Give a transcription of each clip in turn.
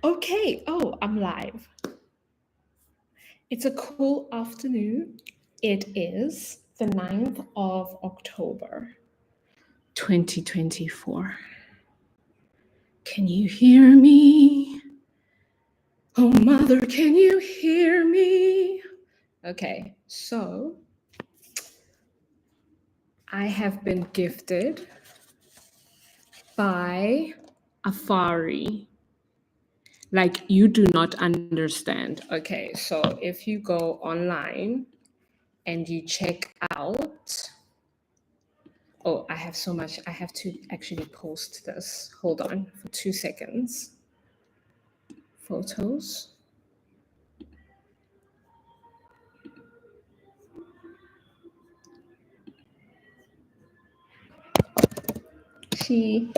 Okay, oh, I'm live. It's a cool afternoon. It is the 9th of October, 2024. Can you hear me? Oh, mother, can you hear me? Okay, so I have been gifted by Afari. Like, you do not understand. Okay, so if you go online and you check out, oh, I have so much. I have to actually post this. Hold on for 2 seconds. Photos. She.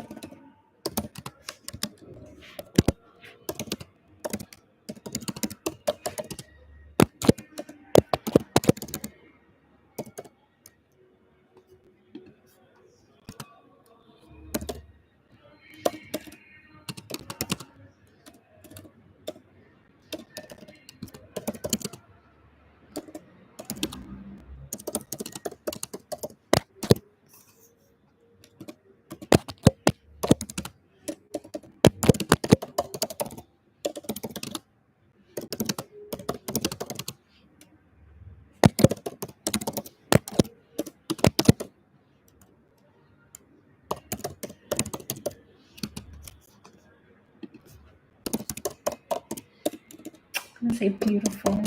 I'm gonna say beautiful.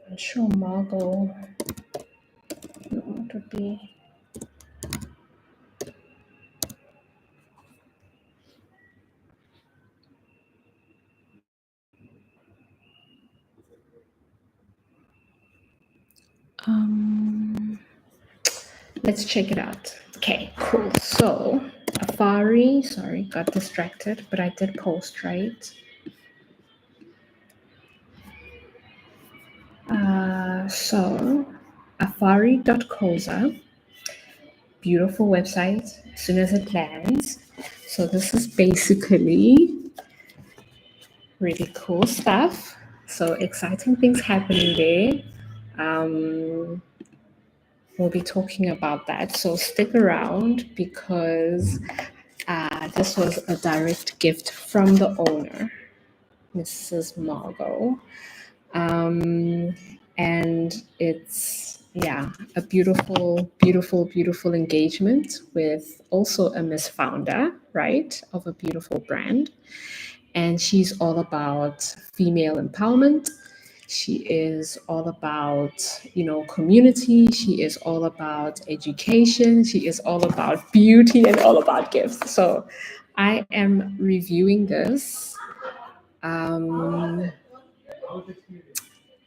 I'm sure Margot would be. Let's check it out. Okay, cool. So Afari, sorry, got distracted, but I did post, right? So afari.coza, beautiful website, as soon as it lands. So this is basically really cool stuff. So exciting things happening there. We'll be talking about that. So stick around because this was a direct gift from the owner, Mrs. Margot. And it's, yeah, a beautiful, beautiful, beautiful engagement with also a Miss Founder, right, of a beautiful brand. And she's all about female empowerment. She is all about, community. She is all about education. She is all about beauty and all about gifts. So I am reviewing this.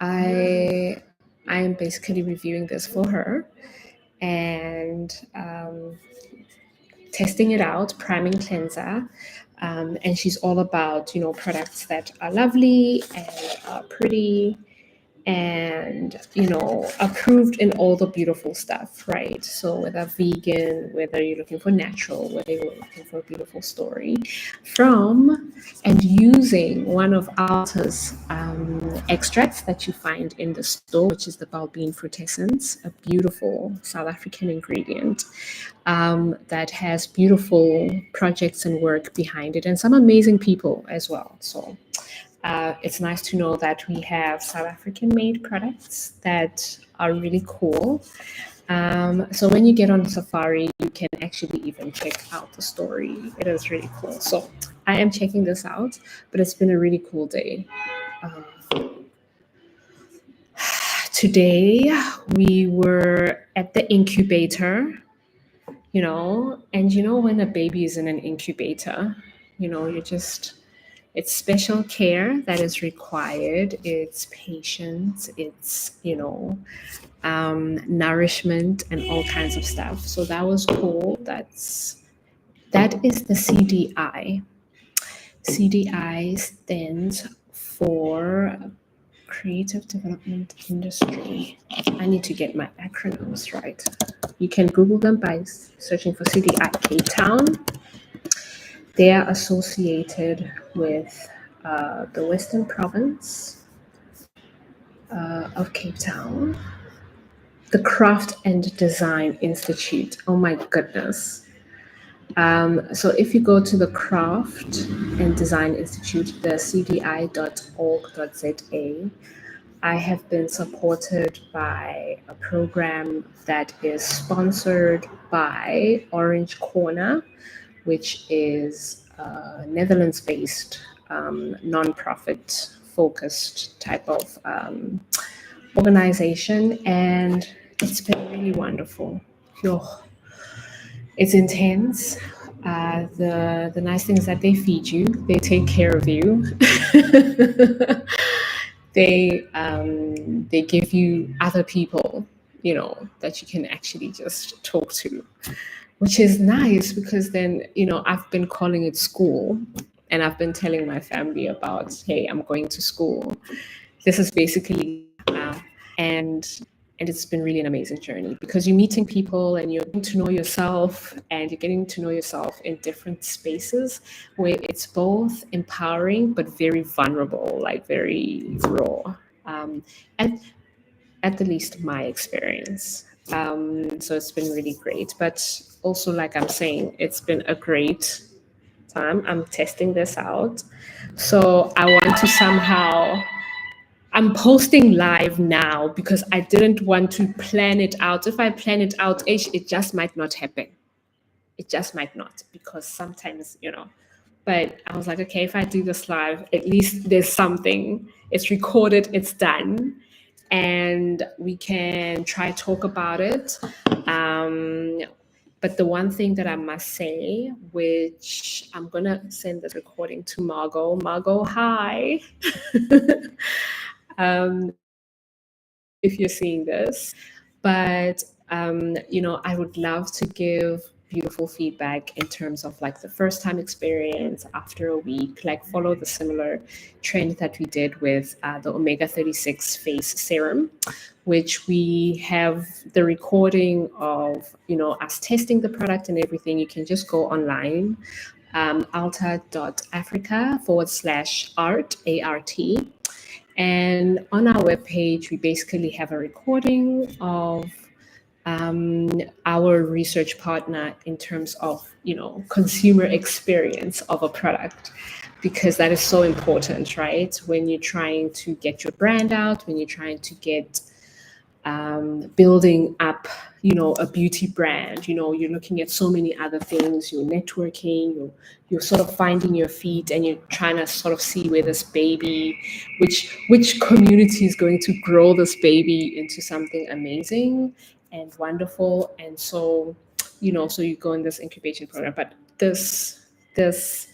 I am basically reviewing this for her and testing it out, priming cleanser. And she's all about, products that are lovely and are pretty and approved in all the beautiful stuff, right? So whether vegan, whether you're looking for natural, whether you're looking for a beautiful story, from and using one of Alta's extracts that you find in the store, which is the Balbine fruit essence, a beautiful South African ingredient that has beautiful projects and work behind it, and some amazing people as well. So it's nice to know that we have South African made products that are really cool. So when you get on safari, you can actually even check out the story. It is really cool. So I am checking this out, but it's been a really cool day. Today we were at the incubator, and when a baby is in an incubator, it's special care that is required. It's patience. It's nourishment and all kinds of stuff. So that was cool. That is the CDI. CDI stands for Creative Development Industry. I need to get my acronyms right. You can Google them by searching for CDI Cape Town. They are associated with the Western Province of Cape Town, the Craft and Design Institute. Oh my goodness. So if you go to the Craft and Design Institute, the cdi.org.za, I have been supported by a program that is sponsored by Orange Corner, which is a Netherlands-based non-profit focused type of organization, and it's been really wonderful. It's intense. The nice thing is that they feed you, they take care of you. They give you other people, that you can actually just talk to, which is nice because then, I've been calling it school, and I've been telling my family about, hey, I'm going to school. This is basically, and it's been really an amazing journey because you're meeting people and you're getting to know yourself, and you're getting to know yourself in different spaces where it's both empowering but very vulnerable, like very raw. At the least my experience. So it's been really great. But also, like I'm saying, it's been a great time. I'm testing this out. So I want to somehow, I'm posting live now because I didn't want to plan it out. If I plan it out, it just might not happen. It just might not, because sometimes, but I was like, okay, if I do this live, at least there's something. It's recorded, it's done, and we can try talk about it. But the one thing that I must say, which I'm gonna send this recording to Margot. Margot, hi. If you're seeing this, but I would love to give beautiful feedback in terms of like the first time experience after a week, like follow the similar trend that we did with the omega-36 face serum, which we have the recording of us testing the product and everything. You can just go online, alta.africa/art, ART. And on our webpage, we basically have a recording of our research partner in terms of, consumer experience of a product, because that is so important, right? When you're trying to get your brand out, when you're trying to get building up, a beauty brand, you're looking at so many other things, you're networking, you're sort of finding your feet, and you're trying to sort of see where this baby, which community is going to grow this baby into something amazing and wonderful. And so, so you go in this incubation program, but this is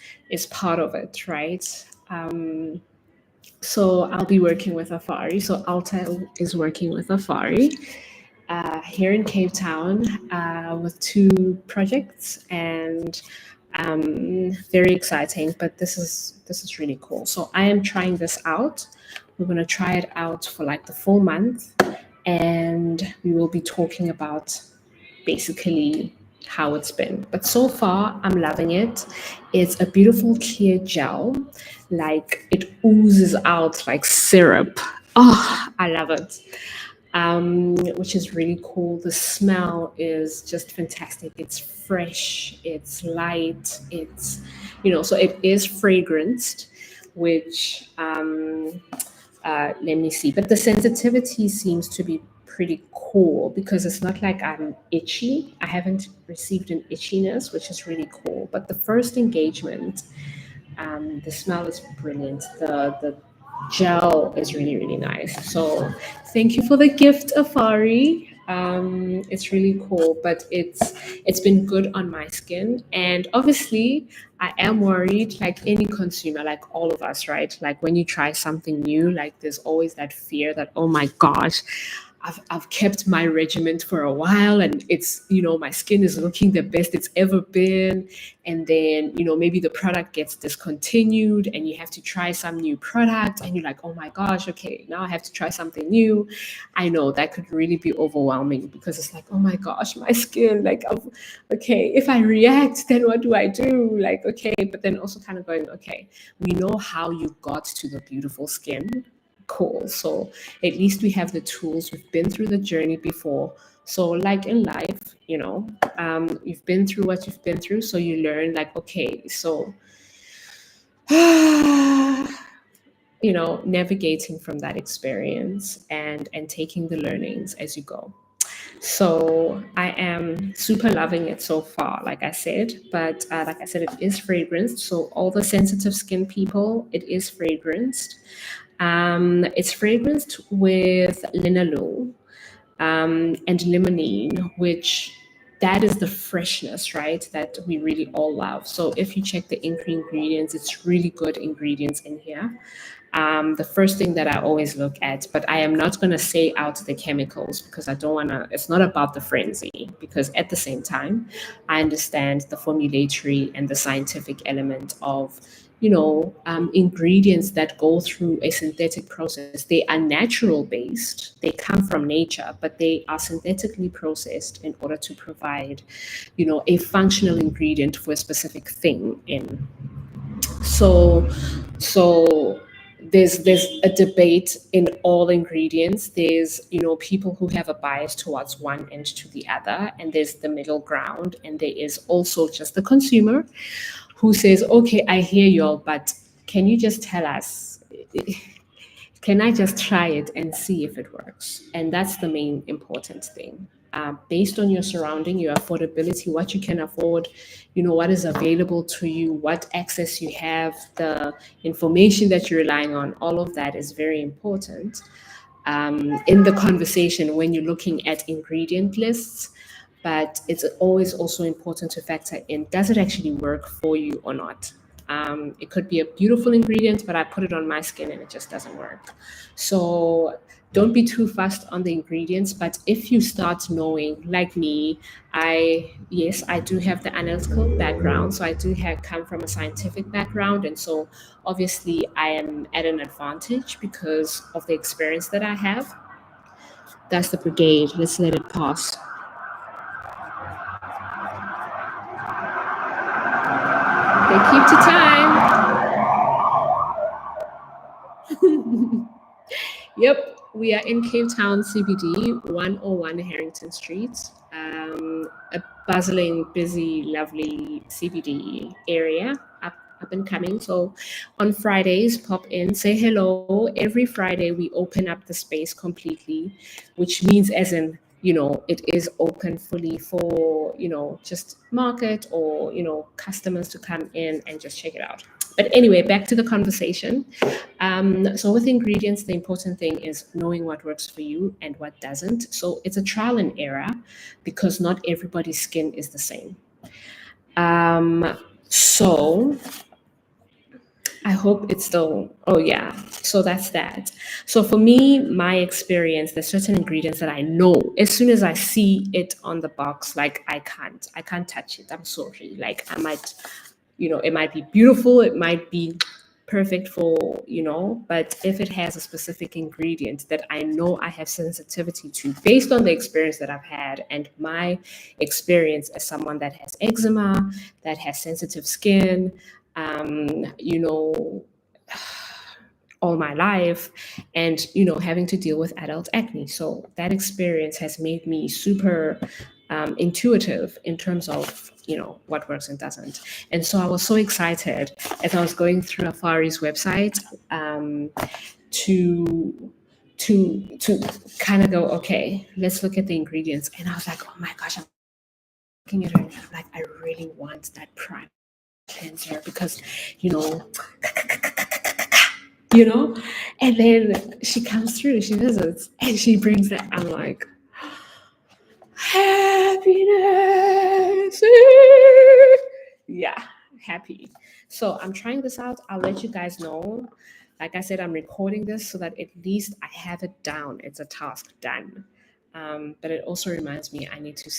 part of it, right? So I'll be working with Afari. So Alta is working with Afari here in Cape Town with 2 projects, and very exciting. But this is really cool. So I am trying this out We're going to try it out for like the full month, and we will be talking about basically how it's been. But so far, I'm loving it. It's a beautiful clear gel, like it oozes out like syrup. Oh, I love it. Which is really cool. The smell is just fantastic. It's fresh, it's light, so it is fragranced, which let me see. But the sensitivity seems to be pretty cool because it's not like I'm itchy. I haven't received an itchiness, which is really cool. But the first engagement, the smell is brilliant. The gel is really, really nice. So thank you for the gift, Afari. It's really cool, but it's been good on my skin. And obviously, I am worried, like any consumer, like all of us, right? Like when you try something new, like there's always that fear that, oh my gosh, I've kept my regiment for a while and it's, my skin is looking the best it's ever been. And then, maybe the product gets discontinued and you have to try some new product and you're like, oh my gosh, okay, now I have to try something new. I know that could really be overwhelming because it's like, oh my gosh, my skin, like, okay, if I react, then what do I do? Like, okay, but then also kind of going, okay, we know how you got to the beautiful skin. Cool. So at least we have the tools. We've been through the journey before. So, like in life, you've been through what you've been through. So you learn, like, okay, so, navigating from that experience and taking the learnings as you go. So I am super loving it so far, like I said. But like I said, it is fragranced. So all the sensitive skin people, it is fragranced. It's fragranced with linalool and limonene, which that is the freshness, right? That we really all love. So if you check the ingredients, it's really good ingredients in here. The first thing that I always look at, but I am not going to say out the chemicals because I don't want to, it's not about the frenzy, because at the same time, I understand the formulatory and the scientific element of, ingredients that go through a synthetic process. They are natural based, they come from nature, but they are synthetically processed in order to provide, a functional ingredient for a specific thing in. So there's a debate in all ingredients. There's people who have a bias towards one end to the other, and there's the middle ground, and there is also just the consumer who says, okay, I hear y'all, but can you just tell us, can I just try it and see if it works? And that's the main important thing. Based on your surrounding, your affordability, what you can afford, what is available to you, what access you have, the information that you're relying on, all of that is very important in the conversation when you're looking at ingredient lists. But it's always also important to factor in, does it actually work for you or not? It could be a beautiful ingredient, but I put it on my skin and it just doesn't work. So don't be too fast on the ingredients. But if you start knowing, like me, yes, I do have the analytical background. So I do come from a scientific background. And so obviously I am at an advantage because of the experience that I have. That's the brigade. Let's let it pass. They keep to time. Yep, we are in Cape Town CBD, 101 Harrington Street. A bustling, busy, lovely CBD area, up and coming. So on Fridays, pop in, say hello. Every Friday, we open up the space completely, which means as in, it is open fully for, just market or, customers to come in and just check it out. But anyway, back to the conversation. So with ingredients, the important thing is knowing what works for you and what doesn't. So it's a trial and error because not everybody's skin is the same. So I hope it's still, oh yeah, so that's that. So for me, my experience, there's certain ingredients that I know as soon as I see it on the box, like I can't touch it. I'm sorry. Like I might, it might be beautiful. It might be perfect for, but if it has a specific ingredient that I know I have sensitivity to based on the experience that I've had and my experience as someone that has eczema, that has sensitive skin, you know, all my life, and having to deal with adult acne. So that experience has made me super intuitive in terms of what works and doesn't. And so I was so excited as I was going through Afari's website, to to kind of go, okay, let's look at the ingredients. And I was like, oh my gosh, I'm looking at her and I'm like, I really want that prime cleanser because you know you know? And then she comes through, she visits, and she brings that. I'm like, happiness. Yeah, happy. So I'm trying this out. I'll let you guys know. Like I said, I'm recording this so that at least I have it down. It's a task done. But it also reminds me I need to,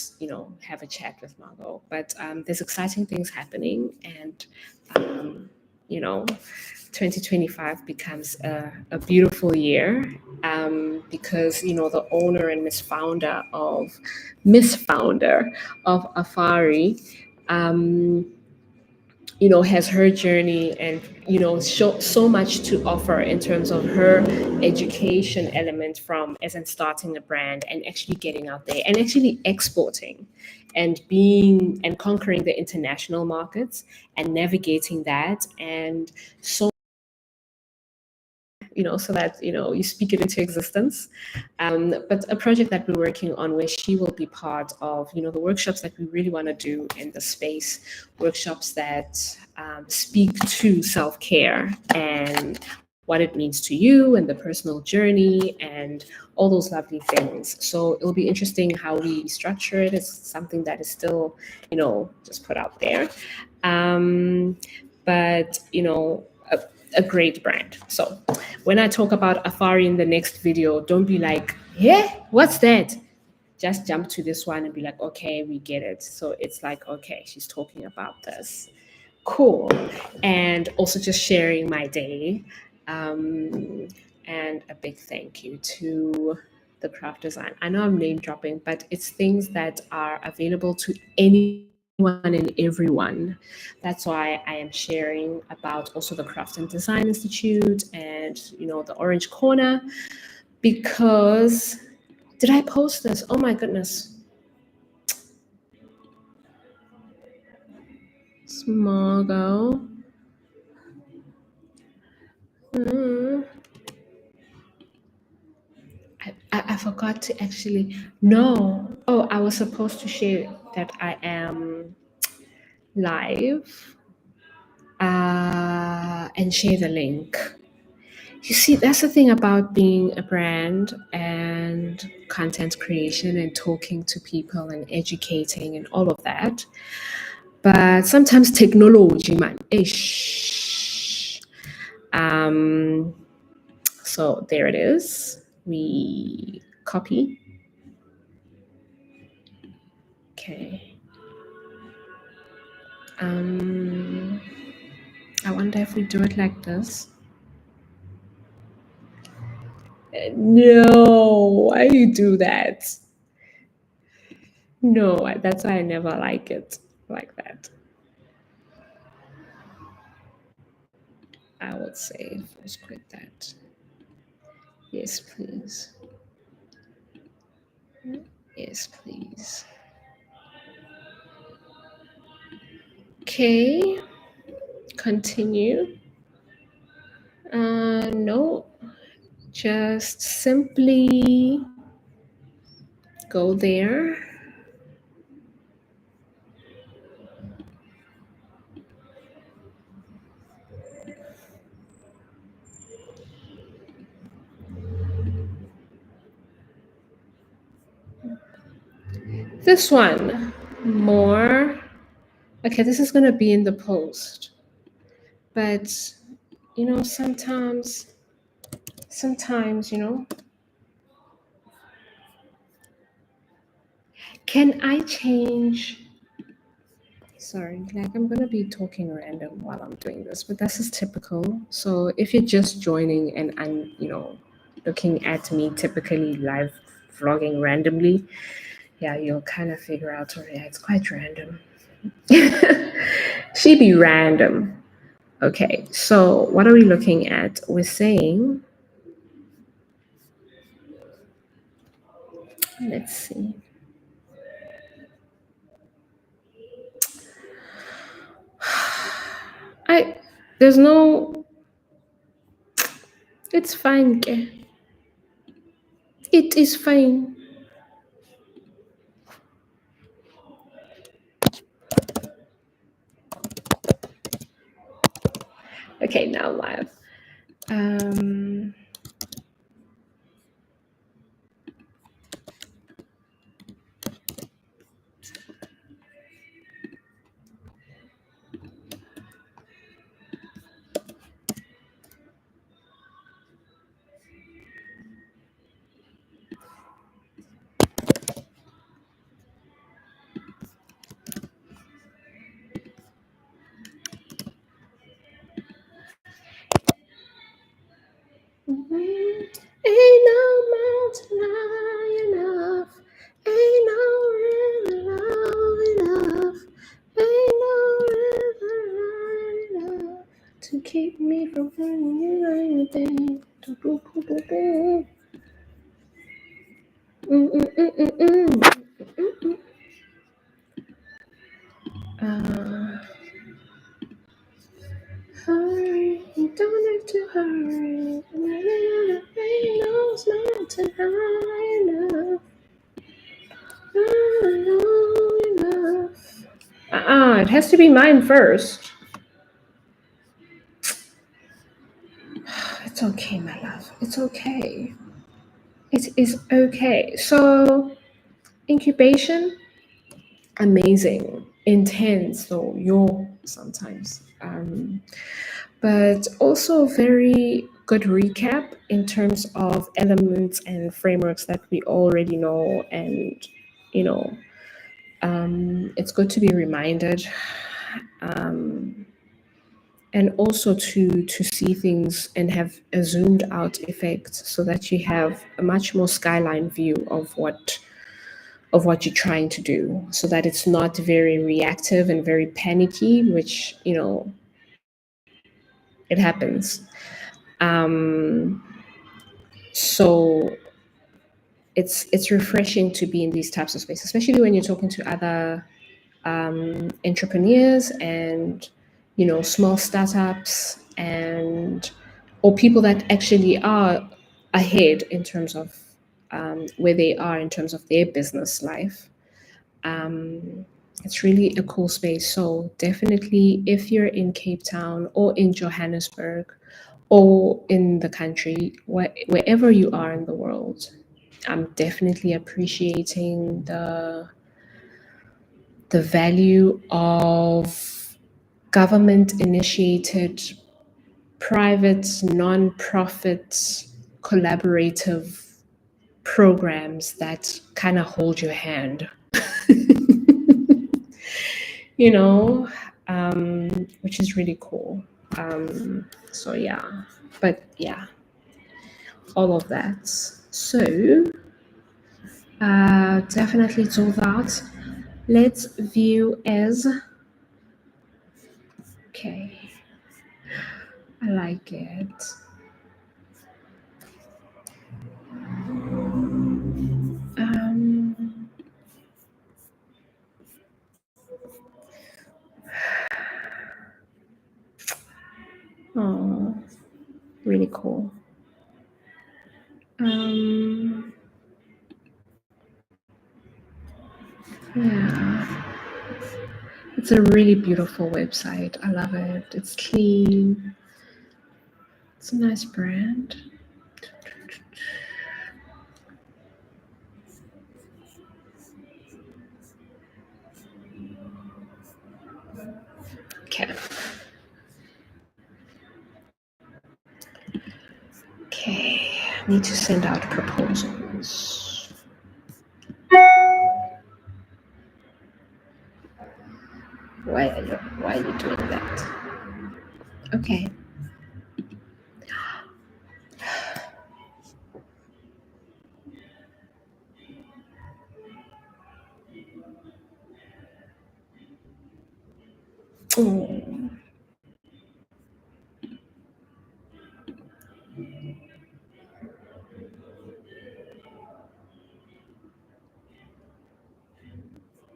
have a chat with Margot. But there's exciting things happening, and you know, 2025 becomes a beautiful year, because the owner and Miss Founder of Afari, has her journey and so much to offer in terms of her education element, from as in starting a brand and actually getting out there and actually exporting and being and conquering the international markets and navigating that, and so so that you speak it into existence. But a project that we're working on where she will be part of the workshops that we really want to do in the space, workshops that speak to self-care and what it means to you and the personal journey and all those lovely things. So it'll be interesting how we structure it. It's something that is still just put out there, but a great brand. So when I talk about Afari in the next video, don't be like, yeah, what's that? Just jump to this one and be like, okay, we get it. So it's like, okay, she's talking about this. Cool. And also just sharing my day. And a big thank you to the craft design. I know I'm name dropping, but it's things that are available to anyone and everyone. That's why I am sharing about also the Craft and Design Institute and the Orange Corner, because did I post this? Oh my goodness. Small girl. I forgot to actually. No. Oh, I was supposed to share that I am live, and share the link. You see, that's the thing about being a brand and content creation and talking to people and educating and all of that. But sometimes technology, man, ish. So there it is. We copy. Okay. I wonder if we do it like this. No, why you do that? No, that's why I never like it like that. I would say let's quit that. Yes, please. Yes, please. Okay, continue. No, just simply go there. This one, more. Okay, this is going to be in the post. But, sometimes, can I change? Sorry, like I'm gonna be talking random while I'm doing this, but this is typical. So if you're just joining and I'm, looking at me typically live vlogging randomly, yeah, you'll kind of figure out, oh yeah, it's quite random. She be random. Okay, so what are we looking at? We're saying, let's see. I there's no it's fine, ke. It is fine. Okay, now live. Um Ain't no mountain high enough. Ain't no river low enough. Ain't no river high enough to keep me from hurting you anything. Uh, Hurry, you don't have to hurry. Ain't no mountain high enough. Low enough. It has to be mine first. It's okay, my love. It's okay. It is okay. So, incubation, amazing, intense, though, sometimes. But also very good recap in terms of elements and frameworks that we already know. And, you know, it's good to be reminded. And also to see things and have a zoomed out effect so that you have a much more skyline view of what you're trying to do, so that it's not very reactive and very panicky, which it happens. So it's refreshing to be in these types of spaces, especially when you're talking to other entrepreneurs and small startups, and or people that actually are ahead in terms of where they are in terms of their business life. It's really a cool space. So definitely, if you're in Cape Town or in Johannesburg or in the country, wherever you are in the world, I'm definitely appreciating the value of government initiated, private, non-profit, collaborative programs that kind of hold your hand. you know, which is really cool. So yeah, but yeah, all of that. So definitely it's all that. Let's view as okay. I like it. Um, oh, really cool. Yeah, it's a really beautiful website. I love it. It's clean. It's a nice brand. Okay. Okay, I need to send out proposals. why are you doing that? Okay. Oh.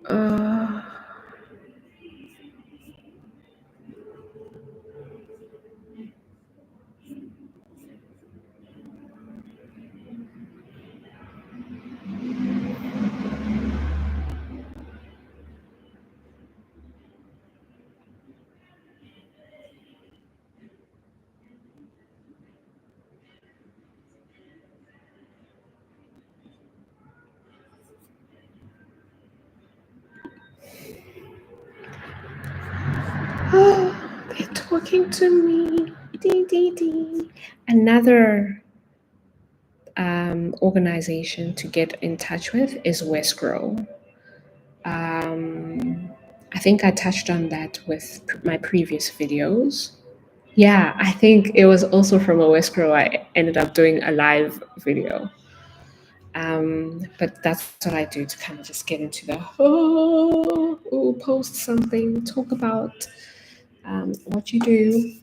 Uh, oh, they're talking to me. Dee, dee, dee. Another organization to get in touch with is Westgrow. I think I touched on that with my previous videos. Yeah, I think it was also from a Westgrow I ended up doing a live video. But that's what I do to kind of just get into the post something, talk about what you do.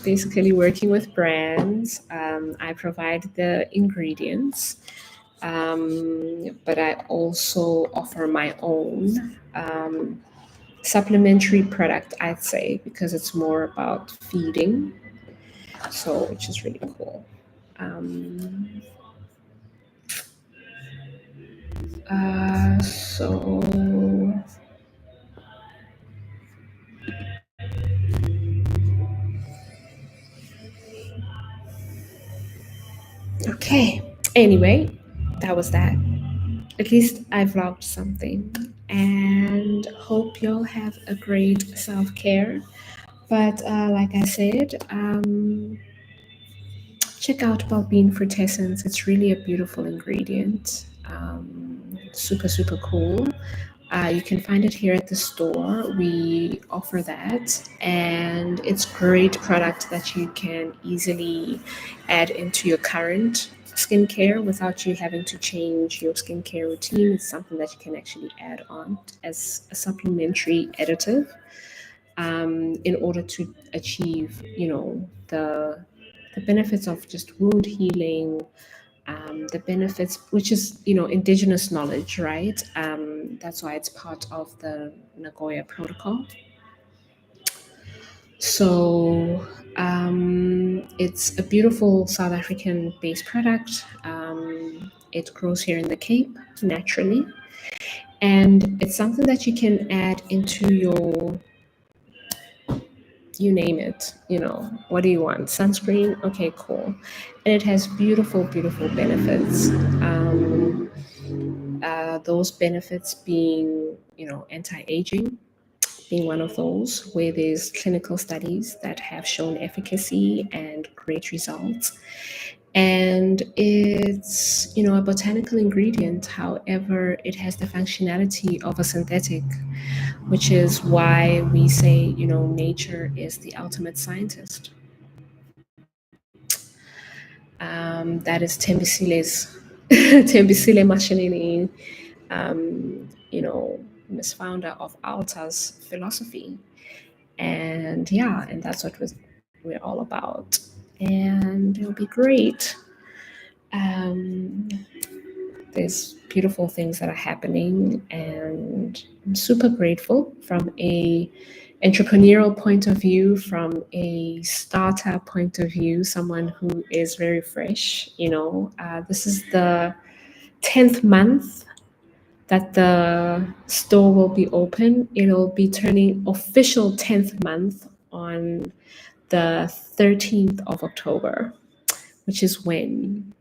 Basically, working with brands, I provide the ingredients, but I also offer my own supplementary product, I'd say, because it's more about feeding, so which is really cool. Um, so okay. Anyway, that was that. At least I vlogged something, and hope y'all have a great self care. But like I said, check out Well-Being Fruitessence. It's really a beautiful ingredient. Super, super cool. You can find it here at the store. We offer that, and it's great product that you can easily add into your current skincare without you having to change your skincare routine. It's something that you can actually add on as a supplementary additive in order to achieve, the benefits of just wound healing, the benefits, which is, indigenous knowledge, right? That's why it's part of the Nagoya Protocol. So it's a beautiful South African based product. It grows here in the Cape naturally. And it's something that you can add into your, you name it, what do you want? Sunscreen? Okay, cool. And it has beautiful, beautiful benefits. Those benefits being, anti-aging, being one of those where there's clinical studies that have shown efficacy and great results. And it's, a botanical ingredient. However, it has the functionality of a synthetic, which is why we say, nature is the ultimate scientist. That is Tembisile's Tembisile Mashinini, Miss Founder of Alta's philosophy. And yeah, and that's what we're all about. And it'll be great. There's beautiful things that are happening, and I'm super grateful from a entrepreneurial point of view, from a startup point of view, someone who is very fresh. This is the 10th month that the store will be open. It'll be turning official 10th month on the 13th of October, which is when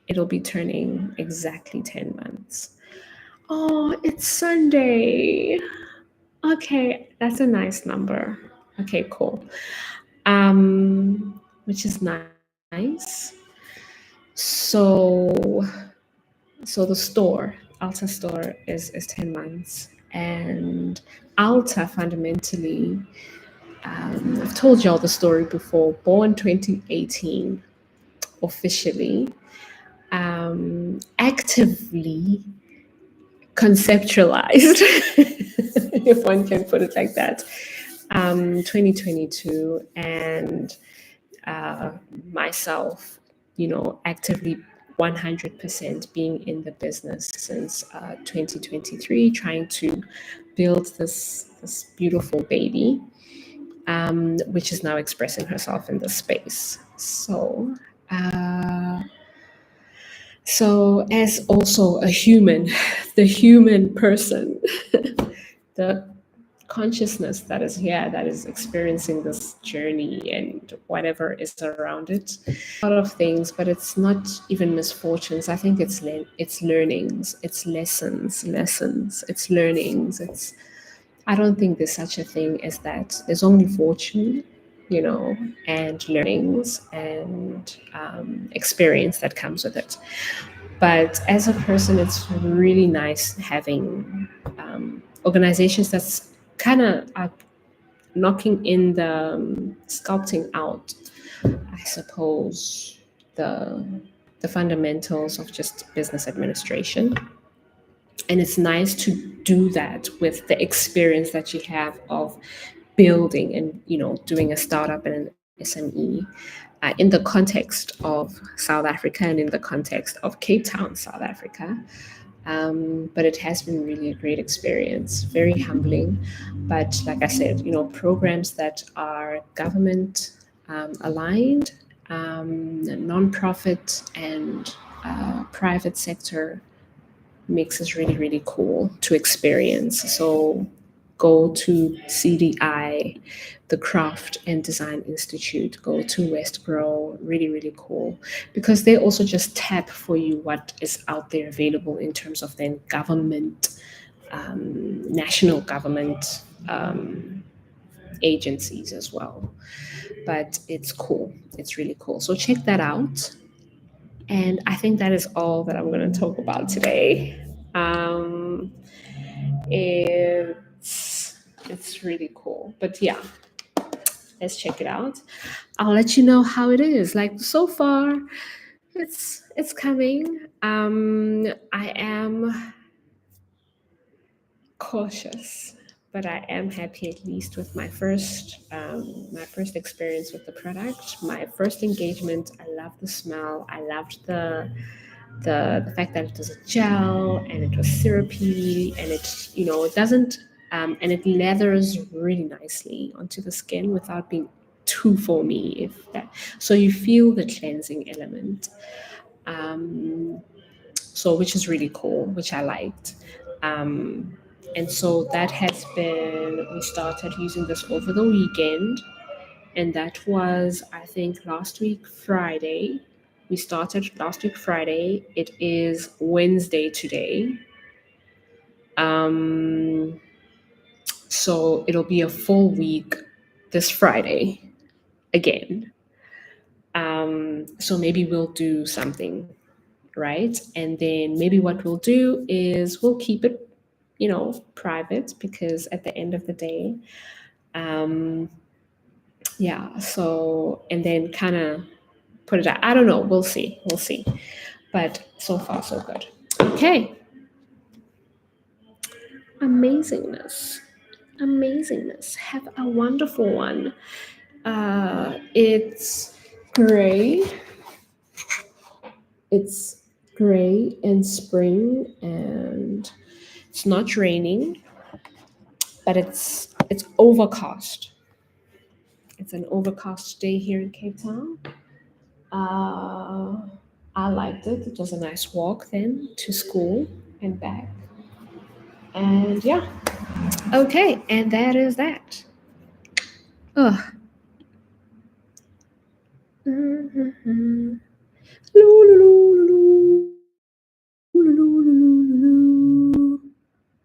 it'll be turning exactly 10 months. Oh, it's Sunday. Okay, that's a nice number. Okay, cool. Which is nice. So the store, Alta store is 10 months. And Alta fundamentally, I've told y'all the story before, born 2018 officially, actively conceptualized, if one can put it like that, 2022. And myself, actively 100% being in the business since 2023, trying to build this beautiful baby, which is now expressing herself in the space. So as also a human, the human person, the consciousness that is here, that is experiencing this journey and whatever is around it, a lot of things, but it's not even misfortunes. I think it's learnings, it's lessons, it's learnings. I don't think there's such a thing as that. There's only fortune, and learnings and experience that comes with it. But as a person, it's really nice having organizations that's kind of knocking in the sculpting out, I suppose, the fundamentals of just business administration. And it's nice to do that with the experience that you have of building and doing a startup and an SME in the context of South Africa and in the context of Cape Town, South Africa. But it has been really a great experience, very humbling. But like I said, programs that are government aligned, nonprofit and private sector mix is really, really cool to experience. So go to CDI, the Craft and Design Institute, go to West Grow, really, really cool. Because they also just tap for you what is out there available in terms of then government, national government agencies as well. But it's cool. It's really cool. So check that out. And I think that is all that I'm going to talk about today. It's really cool. But yeah, let's check it out. I'll let you know how it is. Like so far, it's coming. I am cautious, but I am happy at least with my first experience with the product, my first engagement. I love the smell. I loved the fact that it was a gel and it was syrupy and it doesn't and it lathers really nicely onto the skin without being too foamy, if that, so you feel the cleansing element, so which is really cool, which I liked. And so that has been, we started using this over the weekend, and that was, I think, last week Friday. We started last week Friday. It is Wednesday today. So it'll be a full week this Friday again. So maybe we'll do something, right? And then maybe what we'll do is we'll keep it, private, because at the end of the day, yeah. So, and then kind of put it out. I don't know. We'll see. But so far, so good. Okay. Amazingness. Have a wonderful one. It's gray. It's gray and spring, and it's not raining, but it's overcast. It's an overcast day here in Cape Town. I liked it. It was a nice walk then to school and back. And yeah, okay, and that is that. Ugh.